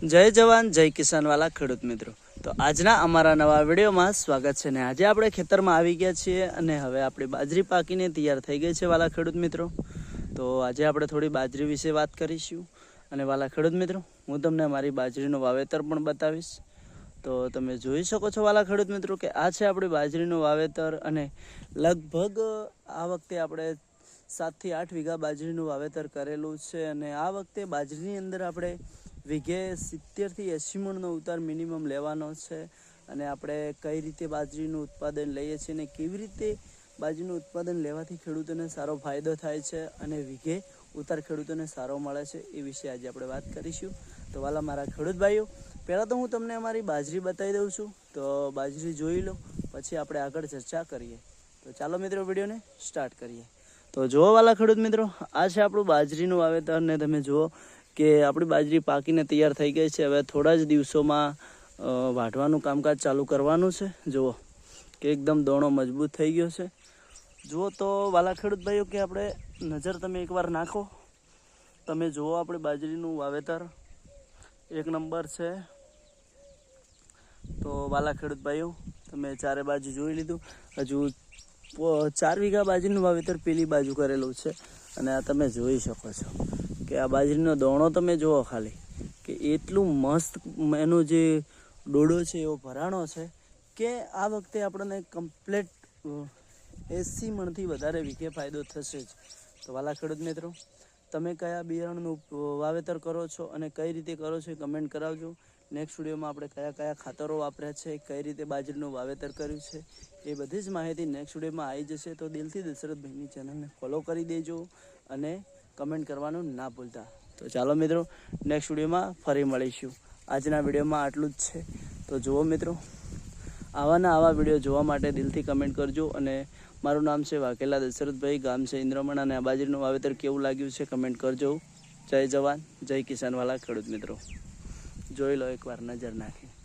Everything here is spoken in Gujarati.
જય જવાન જય કિસાન વાલા ખેડૂત મિત્રો, તો આજના અમારા નવા વિડીયોમાં સ્વાગત છે ને આજે આપણે ખેતરમાં આવી ગયા છીએ અને હવે આપણી બાજરી પાકીને તૈયાર થઈ ગઈ છે વાલા ખેડૂત મિત્રો। તો આજે આપણે થોડી બાજરી વિશે વાત કરીશું અને વાલા ખેડૂત મિત્રો હું તમને મારી બાજરીનું વાવેતર પણ બતાવીશ। તો તમે જોઈ શકો છો વાલા ખેડૂત મિત્રો કે આ છે આપણી બાજરીનું વાવેતર અને લગભગ આ વખતે આપણે 7 થી 8 વીઘા બાજરીનું વાવેતર કરેલું છે અને આ વખતે બાજરીની અંદર આપણે વીઘે 70 થી 80 મણનો ઉતાર મિનિમમ લેવાનો છે અને આપણે કઈ રીતે બાજરીનું ઉત્પાદન લઈએ છીએ અને કેવી રીતે બાજરીનું ઉત્પાદન લેવાથી ખેડૂતોને સારો ફાયદો થાય છે અને વીઘે ઉતાર ખેડૂતોને સારો મળે છે એ વિશે આજે આપણે વાત કરીશું। તો વાલા મારા ખેડૂત ભાઈઓ, પહેલાં તો હું તમને અમારી બાજરી બતાવી દઉં છું, તો બાજરી જોઈ લો પછી આપણે આગળ ચર્ચા કરીએ। તો ચાલો મિત્રો વિડીયોને સ્ટાર્ટ કરીએ। તો જુઓ વાલા ખેડૂત મિત્રો, આ છે આપણું બાજરીનું વાવેતર અને તમે જુઓ કે આપણી બાજરી પાકીને તૈયાર થઈ ગઈ છે। હવે થોડા જ દિવસોમાં વાઢવાનું કામકાજ ચાલુ કરવાનું છે। જુઓ કે એકદમ દોણો મજબૂત થઈ ગયો છે। જુઓ તો વાલા ખેડૂત ભાઈઓ કે આપણે નજર તમે એકવાર નાખો, તમે જુઓ આપણી બાજરીનું વાવેતર એક નંબર છે। તો વાલા ખેડૂત ભાઈઓ તમે ચારે બાજુ જોઈ લીધું, હજુ 4 વીઘા બાજરીનું વાવેતર પેલી બાજુ કરેલું છે અને આ તમે જોઈ શકો છો કે આ બાજરીનો દોણો તમે જુઓ ખાલી કે એટલું મસ્ત એનો જે ડોડો છે એવો ભરાણો છે કે આ વખતે આપણને કમ્પ્લેટ 80 મણથી વધારે વીઘે ફાયદો થશે જ। તો વાલા ખેડૂત મિત્રો તમે કયા બિયારણનું વાવેતર કરો છો અને કઈ રીતે કરો છો એ કમેન્ટ કરાવજો। નેક્સ્ટ વિડીયોમાં આપણે કયા કયા ખાતરો વાપર્યા છે, કઈ રીતે બાજરીનું વાવેતર કર્યું છે એ બધી જ માહિતી નેક્સ્ટ વિડીયોમાં આવી જશે। તો દિલથી દશરથભાઈની ચેનલને ફોલો કરી દેજો અને કમેન્ટ કરવાનું ના ભૂલતા। તો ચાલો મિત્રો નેક્સ્ટ વિડીયોમાં ફરી મળીશું। આજના વિડીયોમાં આટલું જ છે। તો જુઓ મિત્રો, આવાના આવા વિડીયો જોવા માટે દિલથી કમેન્ટ કરજો અને મારું નામ છે વાઘેલા દશરથભાઈ, ગામ છે ઇન્દ્રમણ અને આ બાજરીનું વાવેતર કેવું લાગ્યું છે કમેન્ટ કરજો। જય જવાન જય કિસાન વાલા ખેડૂત મિત્રો, જોઈ લો એકવાર નજર નાખી।